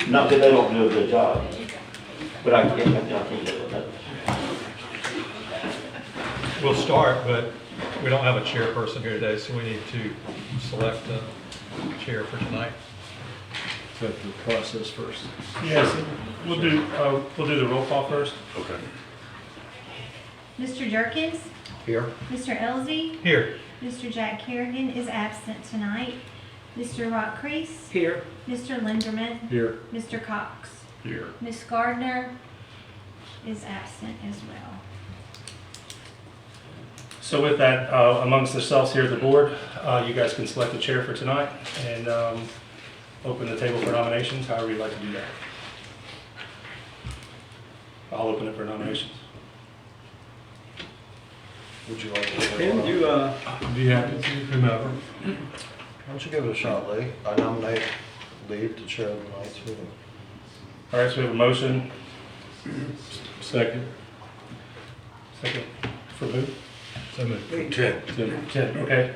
Not that they don't do a good job, but I think that. We'll start, but we don't have a chairperson here today, so we need to select a chair for tonight. Go through the process first. Yes, we'll do the roll call first. Okay. Mr. Jerkins, Here. Mr. Elzey, Here. Mr. Jack Kerrigan is absent tonight. Mr. Rock Crease, Here. Mr. Linderman, Here. Mr. Cox. Here. Ms. Gardner is absent as well. So with that, amongst ourselves here at the board, you guys can select a chair for tonight and open the table for nominations, however you'd like to do that. I'll open it for nominations. Would you like to? Tim, Do you have to, whomever? Why don't you give it a shot, Lee? I nominate Lee to chair tonight's meeting. All right, so we have a motion. Second. Second for who? So moved. Tim. Tim, okay.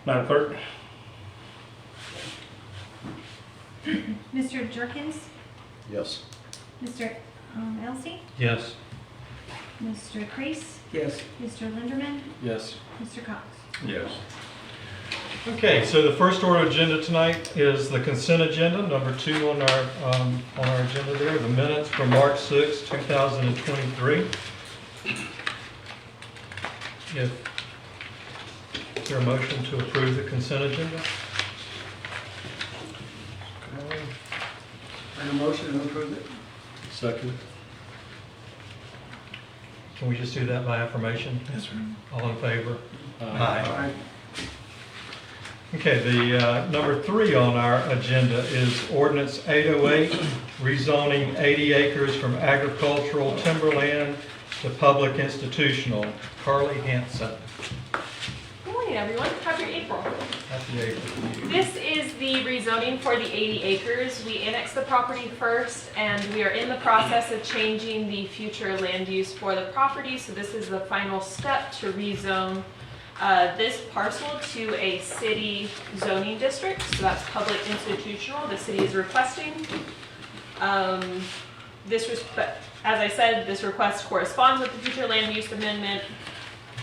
Madam Clerk? Mr. Jerkins, Yes. Mr. Elzey, Yes. Mr. Crease, Yes. Mr. Linderman, Yes. Mr. Cox. Yes. Okay, so the first order of agenda tonight is the consent agenda, number 2 on our agenda there, the minutes from March 6, 2023. Is there a motion to approve the consent agenda? And a motion to approve it? Second. Can we just do that by affirmation? Yes, sir. All in favor? Aye. Okay, the number 3 on our agenda is ordinance 808, rezoning 80 acres from agricultural timberland to public institutional. Carly Hanson. Good morning, everyone. Happy April. Happy April to you. This is the rezoning for the 80 acres. We annexed the property first, and we are in the process of changing the future land use for the property. So this is the final step to rezone this parcel to a city zoning district. So that's public institutional. The city is requesting. As I said, this request corresponds with the future land use amendment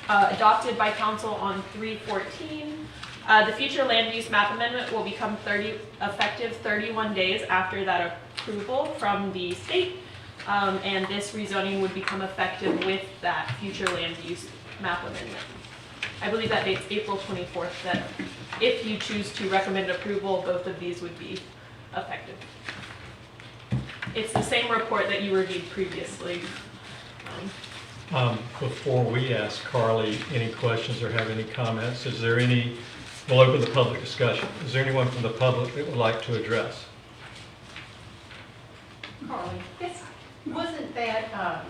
adopted by council on 3/14. The future land use map amendment will become effective 31 days after that approval from the state, and this rezoning would become effective with that future land use map amendment. I believe that date's April 24th, that if you choose to recommend approval, both of these would be effective. It's the same report that you reviewed previously. Before we ask Carly any questions or have any comments, is there any, we'll open the public discussion. Is there anyone from the public that would like to address? Carly, this, wasn't that,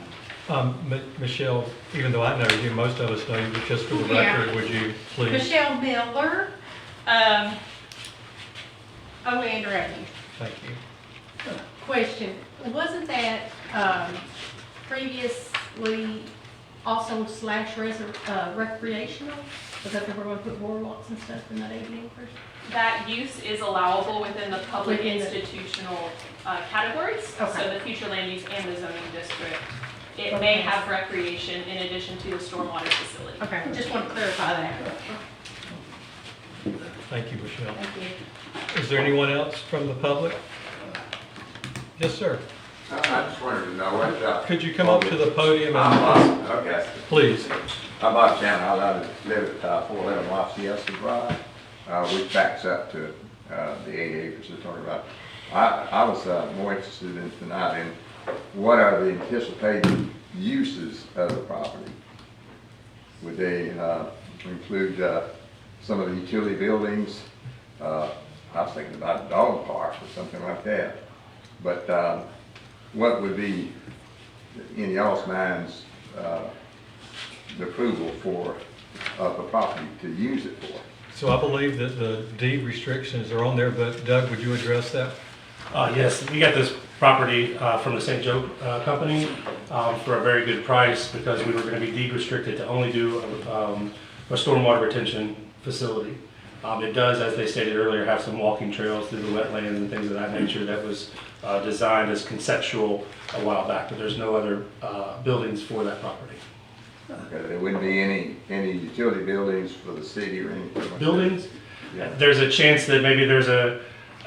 Michelle, even though I know you, most of us know you, but just for the Yeah. record, would you please? Michelle Miller? Only interrupting. Thank you. Question, wasn't that, previously also / recreational? Because they were gonna put boardwalks and stuff in that 80 acres? That use is allowable within the public Within the- institutional categories, Okay. so the future land use and the zoning district. It Okay. may have recreation in addition to the stormwater facility. Okay, just want to clarify that. Thank you, Michelle. Thank you. Is there anyone else from the public? Yes, sir. I just wanted to know what, Could you come up to the podium and, okay. please? I'm Bob Chandler, I live at 411 Lafayette Drive, which backs up to the 80 acres they're talking about. I was more interested in tonight in what are the anticipated uses of the property? Would they include some of the utility buildings? I was thinking about a dog park or something like that. But what would be, in y'all's minds, the approval for the property to use it for? So I believe that the deed restrictions are on there, but Doug, would you address that? Yes, we got this property from the St. Joe Company for a very good price because we were going to be deed restricted to only do a stormwater retention facility. It does, as they stated earlier, have some walking trails through the wetlands and things of that nature that was designed as conceptual a while back, but there's no other buildings for that property. Okay, there wouldn't be any utility buildings for the city or anything like that? Buildings, Yeah. there's a chance that maybe there's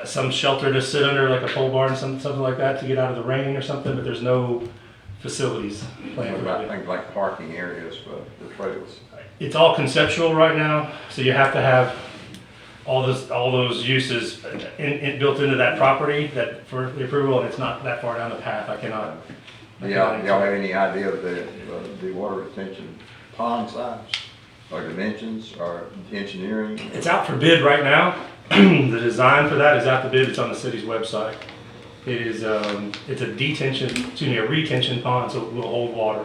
some shelter to sit under, like a pole barn, something like that, to get out of the rain or something, but there's no facilities planned What for about that. things like parking areas for the trails? It's all conceptual right now, so you have to have all those uses built into that property that for the approval, and it's not that far down the path. I cannot. Y'all have any idea of the water retention pond size, or dimensions, or engineering? It's out for bid right now. The design for that is out for bid. It's on the city's website. It is, it's a retention pond, so it will hold water,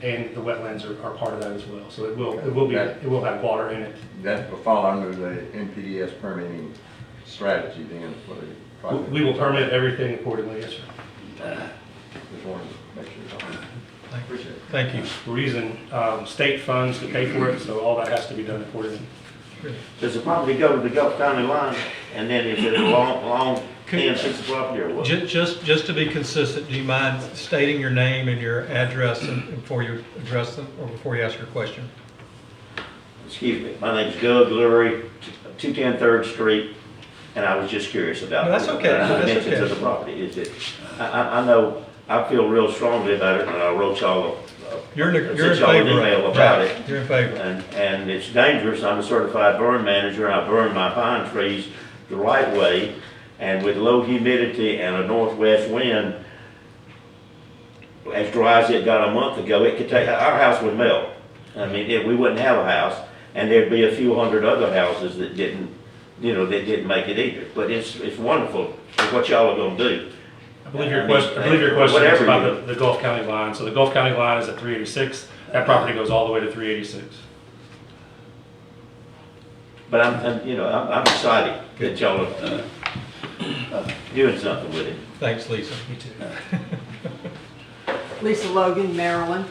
and the wetlands are part of that as well. So it will have water in it. That will fall under the NPDS permitting strategy then for the project? We will permit everything accordingly, yes, sir. Just wanted to make sure. Appreciate it. Thank you. We're using state funds to pay for it, so all that has to be done accordingly. Does the property go to the Gulf County line, and then is it a long 10 piece of property, or what? Just to be consistent, do you mind stating your name and your address before you address them, or before you ask your question? Excuse me, my name's Doug Lurie, 210 3rd Street, and I was just curious about No, that's okay. the That's dimensions okay. of the property. Is it? I know, I feel real strongly about it, and I wrote y'all You're in sent favor y'all an of email it. about Right. it. You're in favor. And it's dangerous. I'm a certified burn manager. I burn my pine trees the right way, and with low humidity and a northwest wind, as dry as it got a month ago, it could take, our house would melt. I mean, we wouldn't have a house, and there'd be a few hundred other houses that didn't make it either. But it's wonderful for what y'all are gonna do. I believe your question is Whatever about the Gulf County line. So the Gulf County line is at 386. That property goes all the way to 386. But I'm excited that y'all are doing something with it. Thanks, Lisa. Me too. Lisa Logan, Maryland.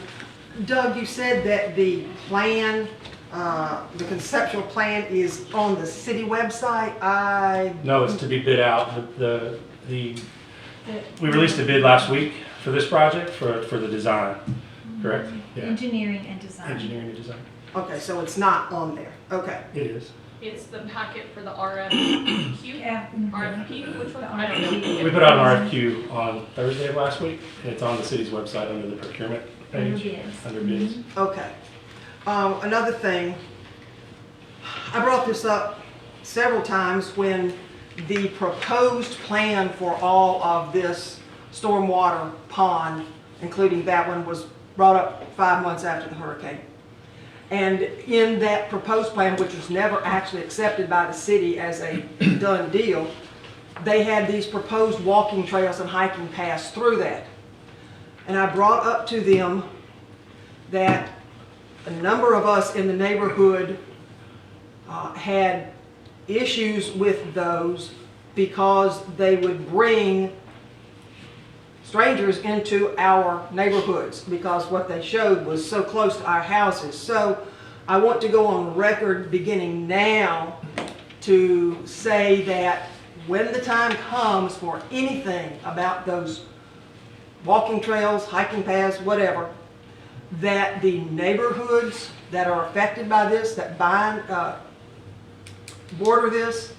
Doug, you said that the plan, the conceptual plan is on the city website. No, it's to be bid out. We released a bid last week for this project for the design, correct? Yeah, Engineering and design. engineering and design. Okay, so it's not on there. Okay. It is. It's the packet for the RFQ, Yeah. RFP, which one? I don't know. We put out an RFQ on Thursday of last week, and it's on the city's website under the procurement Under page. bids. Under bids. Okay. Another thing, I brought this up several times when the proposed plan for all of this stormwater pond, including that one, was brought up 5 months after the hurricane. And in that proposed plan, which was never actually accepted by the city as a done deal, they had these proposed walking trails and hiking paths through that. And I brought up to them that a number of us in the neighborhood had issues with those because they would bring strangers into our neighborhoods because what they showed was so close to our houses. So I want to go on record beginning now to say that when the time comes for anything about those walking trails, hiking paths, whatever, that the neighborhoods that are affected by this, that border this,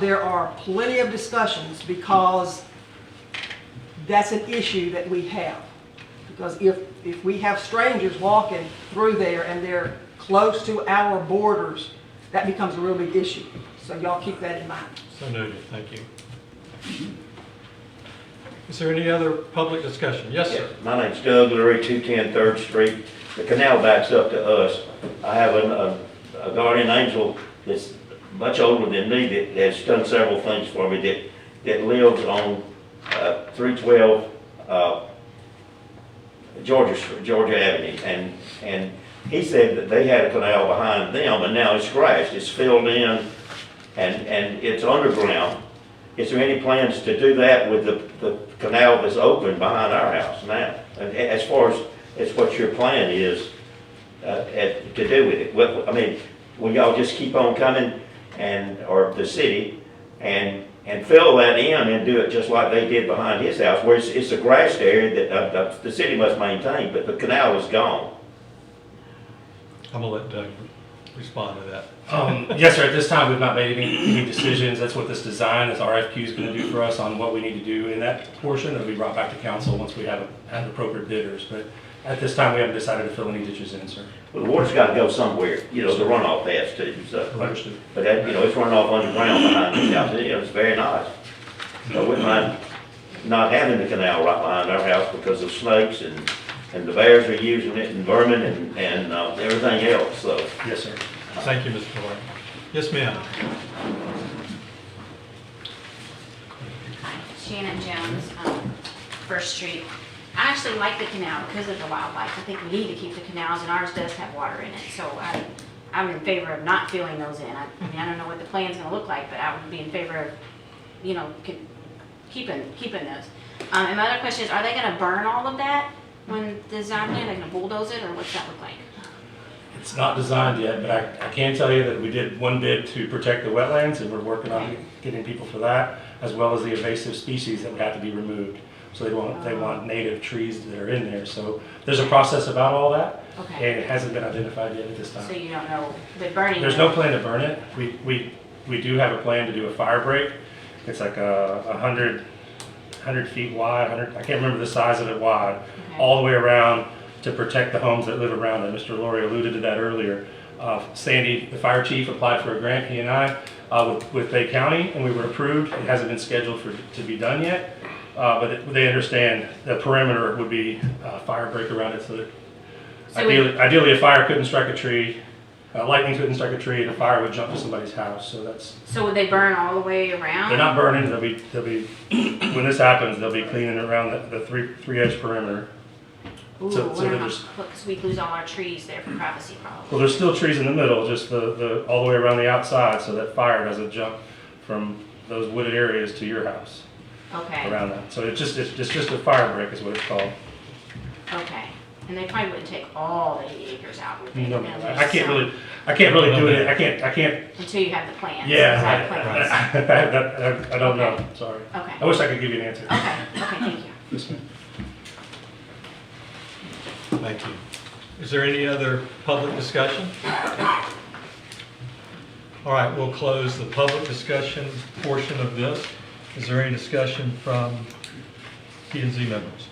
there are plenty of discussions because that's an issue that we have. Because if we have strangers walking through there and they're close to our borders, that becomes a real big issue. So y'all keep that in mind. So noted. Thank you. Is there any other public discussion? Yes, sir. My name's Doug Lurie, 210 3rd Street. The canal backs up to us. I have a guardian angel that's much older than me that has done several things for me that lives on 312 Georgia Avenue. And he said that they had a canal behind them and now it's scratched, it's filled in and it's underground. Is there any plans to do that with the canal that's open behind our house now? And as far as what your plan is to do with it? I mean, will y'all just keep on coming or the city, and fill that in and do it just like they did behind his house, where it's a grassed area that the city must maintain, but the canal is gone. I'm gonna let Doug respond to that. Yes, sir, at this time, we've not made any decisions. That's what this design, this RFQ is gonna do for us on what we need to do in that portion. It'll be brought back to council once we have appropriate bidders. But at this time, we haven't decided to fill any ditches in, sir. Well, the water's gotta go somewhere, the runoff has to, so. Understood. But that, it's running off underground behind his house, it's very nice. I wouldn't mind not having the canal right behind our house because of snakes and the bears are using it and vermin and everything else, so. Yes, sir. Thank you, Mr. Lloyd. Yes, ma'am. Shannon Jones, First Street. I actually like the canal because of the wildlife. I think we need to keep the canals, and ours does have water in it. So I'm in favor of not filling those in. I mean, I don't know what the plan's going to look like, but I would be in favor of, keeping those. And my other question is, are they going to burn all of that when the design plan? Are they going to bulldoze it, or what's that look like? It's not designed yet, but I can tell you that we did one bid to protect the wetlands, and we're working on getting people for that, as well as the invasive species that would have to be removed. So they want native trees that are in there. So there's a process about all that, Okay. and it hasn't been identified yet at this time. So you don't know, but burning. There's no plan to burn it. We do have a plan to do a fire break. It's like 100 feet wide, I can't remember the size of it wide, Okay. all the way around to protect the homes that live around it. Mr. Laurie alluded to that earlier. Sandy, the fire chief, applied for a grant, he and I, with Bay County, and we were approved. It hasn't been scheduled to be done yet, but they understand the perimeter would be fire break around it. So that ideally a fire couldn't strike a tree, lightning couldn't strike a tree, and a fire would jump to somebody's house. So would they burn all the way around? They're not burning. They'll be when this happens, they'll be cleaning around the three-edge perimeter. Ooh, Because we lose all our trees there for privacy problems. well, there's still trees in the middle, just the all the way around the outside, so that fire doesn't jump from those wooded areas to your house. Okay. Around that. So it's just a fire break is what it's called. Okay. And they probably wouldn't take all the 80 acres out, would they? No, No, I can't really do it. I can't. Until you have the plan. Yeah, Plans. I don't know. Sorry. Okay. I wish I could give you an answer. Okay. Okay. Thank you. Thank you. Is there any other public discussion? All right, we'll close the public discussion portion of this. Is there any discussion from P&Z members?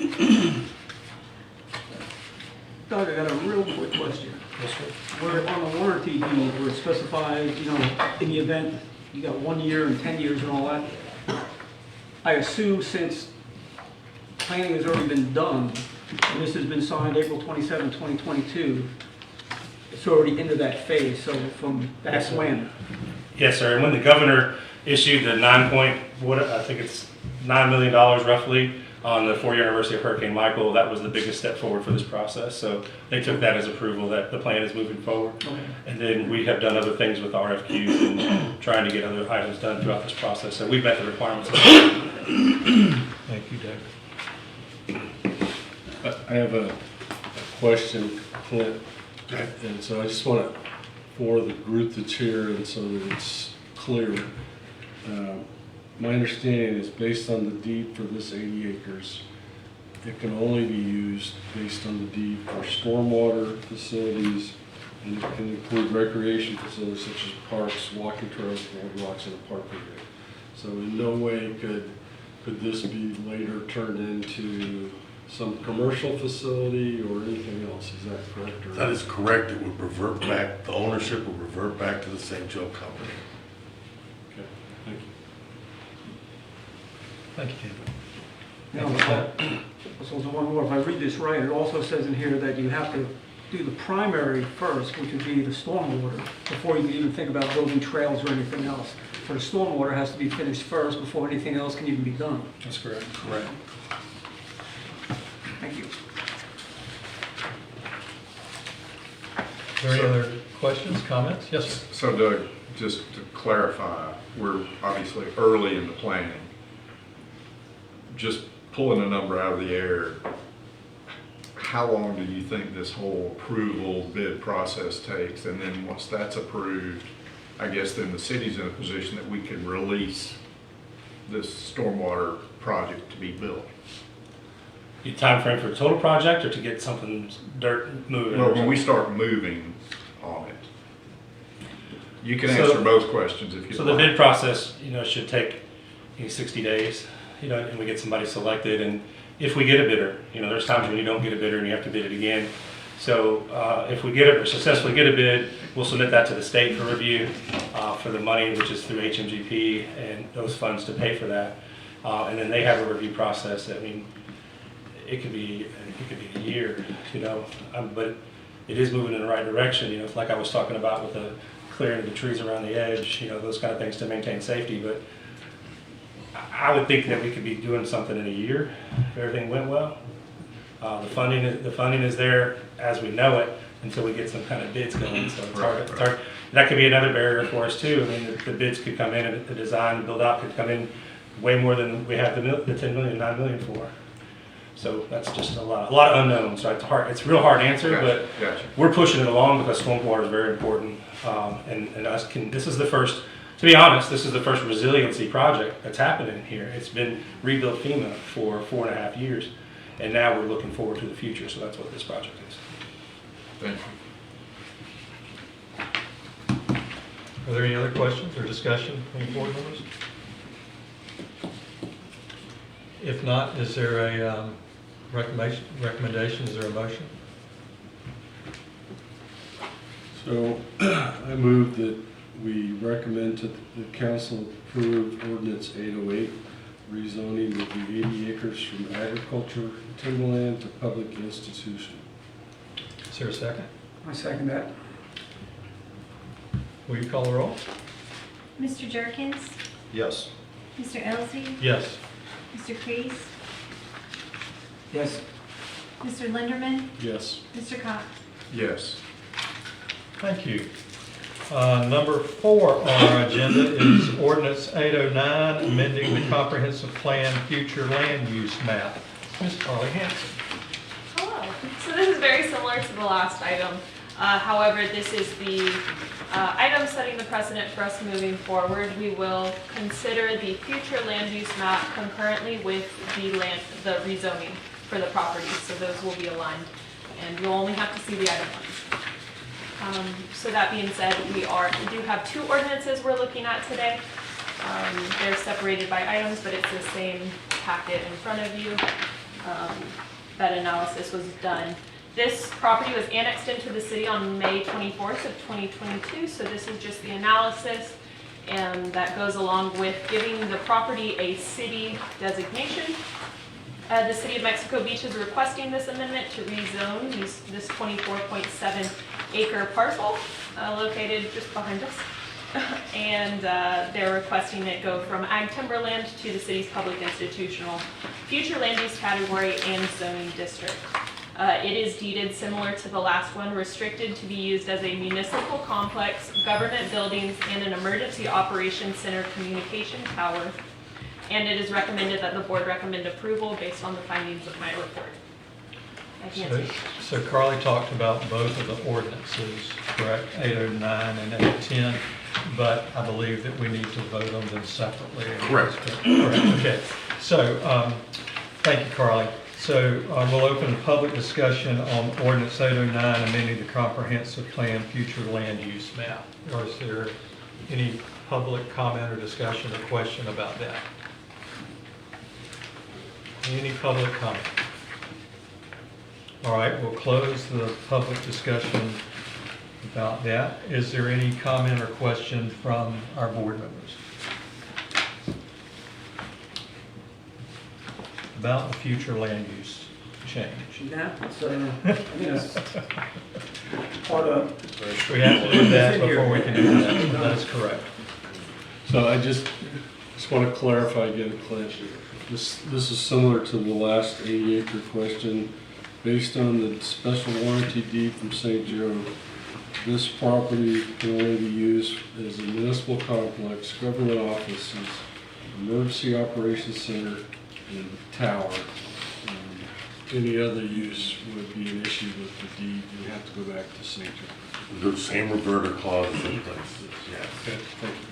Doug, I got a real quick question. Where on the water TP, where it specifies, in the event you got 1 year and 10 years and all that, I assume since planning has already been done, and this has been signed April 27, 2022, it's already into that phase, so that's when? Yes, sir. And when the governor issued the I think it's $9 million roughly on the 4-year anniversary of Hurricane Michael, that was the biggest step forward for this process. So they took that as approval that the plan is moving forward. Okay. And then we have done other things with RFQs and trying to get other items done throughout this process. So we've met the requirements. Thank you, Doug. I have a question, Clint, and so I just want to, for the group that's here and so that it's clear, my understanding is based on the deed for this 80 acres, it can only be used based on the deed for stormwater facilities, and it can include recreation facilities such as parks, walking trails, boardwalks, and a park area. So in no way could this be later turned into some commercial facility or anything else, is that correct? That is correct. It would revert back, the ownership would revert back to the St. Joe Company. Okay, thank you. Thank you, David. Now, so one more, if I read this right, it also says in here that you have to do the primary first, which would be the stormwater, before you can even think about building trails or anything else. For the stormwater has to be finished first before anything else can even be done. That's correct. Correct. Thank you. Are there any other questions, comments? Yes, sir. So Doug, just to clarify, we're obviously early in the planning. Just pulling a number out of the air, how long do you think this whole approval bid process takes? And then once that's approved, I guess then the city's in a position that we can release this stormwater project to be built. Your time frame for a total project or to get something dirt moving? Well, when we start moving on it. You can So- answer both questions if you So like. the bid process, should take 60 days, and we get somebody selected. And if we get a bidder, there's times when you don't get a bidder and you have to bid it again. So if we successfully get a bid, we'll submit that to the state for review for the money, which is through HMGP and those funds to pay for that. And then they have a review process. I mean, it could be a year, but it is moving in the right direction. Like I was talking about with the clearing of the trees around the edge, those kind of things to maintain safety. But I would think that we could be doing something in a year if everything went well. The funding is there as we know it until we get some kind of bids going. So it's hard. It's hard. That could be another barrier for us too. I mean, the bids could come in, and the design and build out could come in way more than we have the 10 million, 9 million for. So that's just a lot of unknowns. So it's hard. It's a real hard answer, but we're pushing it along because stormwater is very important. This is the first. To be honest, this is the first resiliency project that's happening here. It's been rebuilt FEMA for 4.5 years, and now we're looking forward to the future. So that's what this project is. Thank you. Are there any other questions or discussion from the board members? If not, is there a recommendation? Is there a motion? So I move that we recommend to the council approve ordinance 808, rezoning of the 80 acres from agriculture timberland to public institution. Is there a second? I second that. Will you call the roll? Mr. Jerkins, Yes. Mr. Elsey, Yes. Mr. Kreis, Yes. Mr. Linderman, Yes. Mr. Cox. Yes. Thank you. Number 4 on our agenda is ordinance 809, amending the comprehensive plan future land use map. Ms. Carly Hanson. Hello. So this is very similar to the last item. However, this is the item setting the precedent for us moving forward. We will consider the future land use map concurrently with the rezoning for the property. So those will be aligned, and you'll only have to see the item once. So that being said, we do have 2 ordinances we're looking at today. They're separated by items, but it's the same packet in front of you. That analysis was done. This property was annexed into the city on May 24th of 2022, so this is just the analysis, and that goes along with giving the property a city designation. The City of Mexico Beach is requesting this amendment to rezone this 24.7 acre parcel located just behind us. And they're requesting it go from ag timberland to the city's public institutional future land use category and zoning district. It is deeded similar to the last one, restricted to be used as a municipal complex, government buildings, and an emergency operations center communication tower. And it is recommended that the board recommend approval based on the findings of my report. I can answer. So Carly talked about both of the ordinances, correct? 809 and 810, but I believe that we need to vote on them separately. Correct. Correct. Okay. So thank you, Carly. So we'll open the public discussion on ordinance 809, amending the comprehensive plan future land use map. Or is there any public comment or discussion or question about that? Any public comment? All right, we'll close the public discussion about that. Is there any comment or question from our board members about the future land use change? Yeah, it's, I mean, it's part of. We have to do that before we can do that. That's correct. So I just want to clarify again, Clint. This is similar to the last 80 acre question. Based on the special warranty deed from St. Joe, this property can only be used as a municipal complex, government offices, emergency operations center, and tower. Any other use would be an issue with the deed. We have to go back to St. Joe. The same reverter clause is in place. Okay, thank you.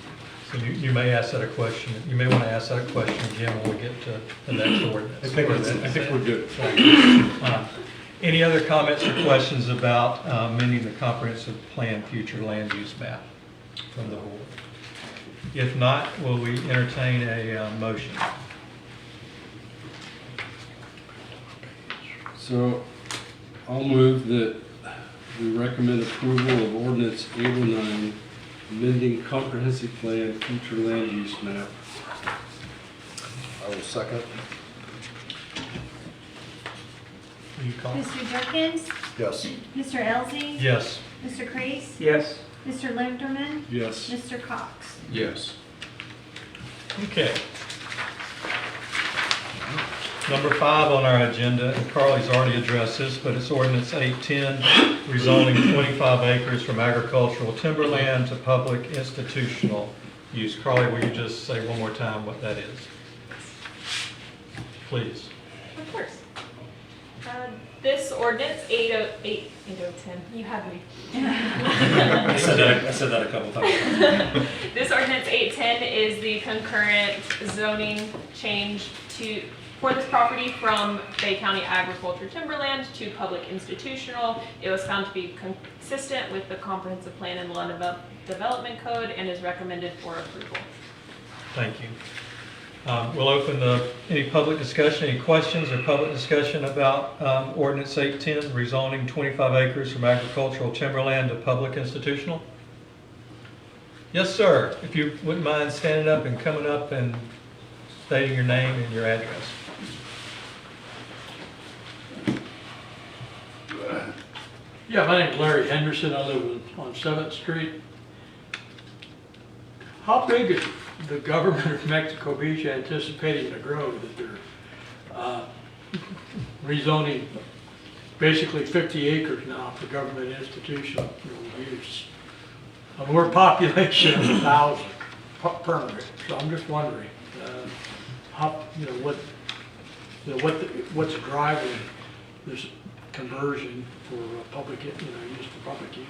So you may ask that a question, you may want to ask that question again when we get to the next ordinance. I think we're good. Any other comments or questions about amending the comprehensive plan future land use map from the board? If not, will we entertain a motion? So I'll move that we recommend approval of ordinance 809, amending comprehensive plan future land use map. I will second. Will you call? Mr. Jenkins? Yes. Mr. Elzey? Yes. Mr. Crease? Yes. Mr. Linderman? Yes. Mr. Cox? Yes. Okay. Number 5 on our agenda, and Carly's already addressed this, but it's ordinance 810, rezoning 25 acres from agricultural timberland to public institutional use. Carly, will you just say one more time what that is? Please. Of course. This ordinance 8010, you had me. I said that a couple times. This ordinance 810 is the concurrent zoning change for this property from Bay County agriculture timberland to public institutional. It was found to be consistent with the comprehensive plan and land development code and is recommended for approval. Thank you. We'll open any public discussion, any questions or public discussion about ordinance 810, rezoning 25 acres from agricultural timberland to public institutional. Yes, sir. If you wouldn't mind standing up and coming up and stating your name and your address. Yeah, my name's Larry Henderson. I live on 7th Street. How big is the government of Mexico Beach anticipating to grow that they're rezoning basically 50 acres now for government institutional use? And we're a population of 1,000 permanent, so I'm just wondering how, what's driving this conversion for public, use for public use.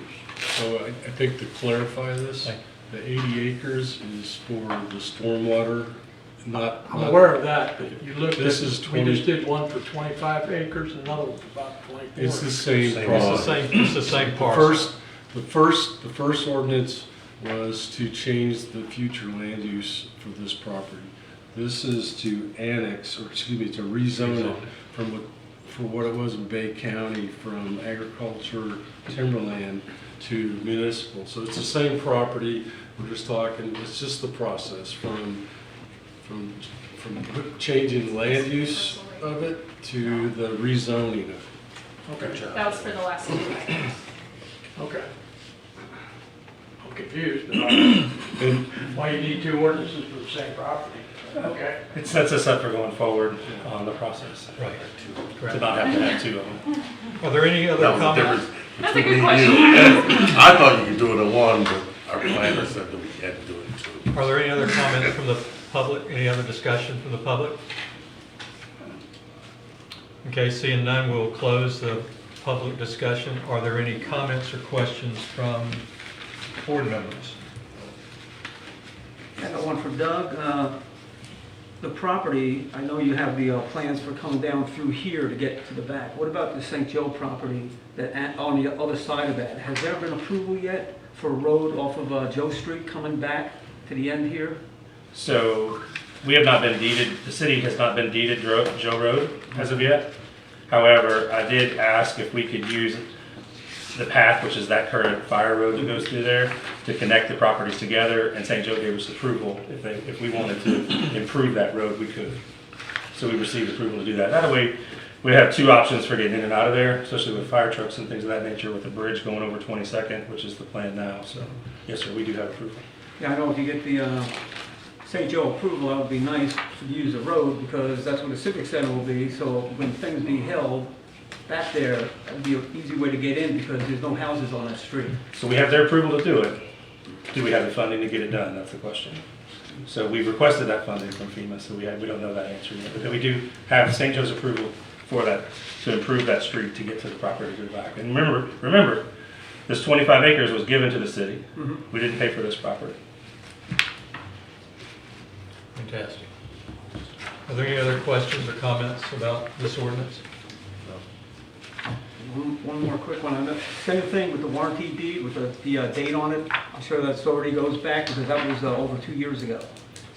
So I think to clarify this, the 80 acres is for the stormwater, not. I'm aware of that, but you looked at, This is we 20. just did one for 25 acres, and another one for about 24. It's the same process. It's the same parcel. The first ordinance was to change the future land use for this property. This is to annex, or excuse me, to rezone it for what it was in Bay County, from agriculture timberland to municipal. So it's the same property. We're just talking, it's just the process from changing land use of it to the rezoning of it. Okay. That was for the last 2 items. Okay. I'm confused, but why you need 2 ordinances for the same property? Okay. It sets us up for going forward on the process. Right. To not have to have 2 of them. Are there any other That was the comments? difference That's a good between question. you. I thought you could do it in one, but our planner said that we had to do it in 2. Are there any other comments from the public? Any other discussion from the public? Okay, seeing none, we'll close the public discussion. Are there any comments or questions from board members? I got one for Doug. The property, I know you have the plans for coming down through here to get to the back. What about the St. Joe property that on the other side of that? Has there been approval yet for a road off of Joe Street coming back to the end here? So we have not been deeded, the city has not been deeded Joe Road as of yet. However, I did ask if we could use the path, which is that current fire road that goes through there, to connect the properties together, and St. Joe gave us approval. If we wanted to improve that road, we could. So we received approval to do that. That way, we have 2 options for getting in and out of there, especially with fire trucks and things of that nature, with the bridge going over 22nd, which is the plan now. So, yes, sir, we do have approval. Yeah, I know if you get the St. Joe approval, that would be nice to use the road because that's where the Civic Center will be. So when things be held back there, that would be an easy way to get in because there's no houses on that street. So we have their approval to do it. Do we have the funding to get it done? That's the question. So we've requested that funding from FEMA, so we don't know that answer yet. But we do have St. Joe's approval for that, to improve that street to get to the property to the back. And remember, This 25 acres was given to the city. Mhm. We didn't pay for this property. Fantastic. Are there any other questions or comments about this ordinance? One more quick one on that. Same thing with the warranty deed with the date on it. I'm sure that already goes back because that was over 2 years ago.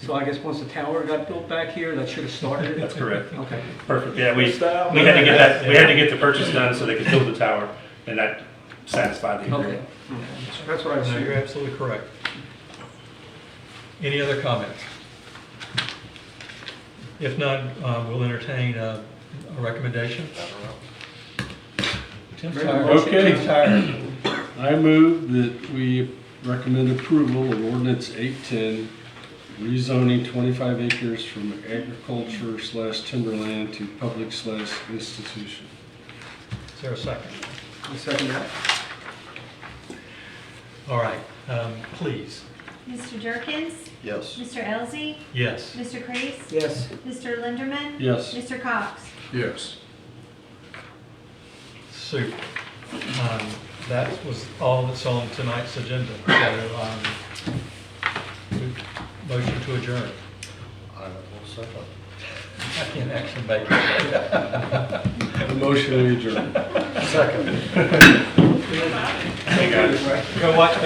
So I guess once the tower got built back here, that should have started it. That's correct. Okay. Perfect. Yeah, we had to get that. We had to get the purchase done so they could build the tower, and that satisfied the Okay. agreement. That's what I was. No, you're absolutely correct. Any other comments? If not, we'll entertain a recommendation. Tim's tired. Okay. Tim's tired. I move that we recommend approval of ordinance 810, rezoning 25 acres from agriculture/timberland to public/institution. Is there a second? I'll second that. All right, please. Mr. Durkins? Yes. Mr. Elzey? Yes. Mr. Kreis? Yes. Mr. Linderman? Yes. Mr. Cox? Yes. Super. That was all that's on tonight's agenda. So, motion to adjourn. I will second. I can't actually make it. The motion we adjourn. Second. Hey, guys. Go watch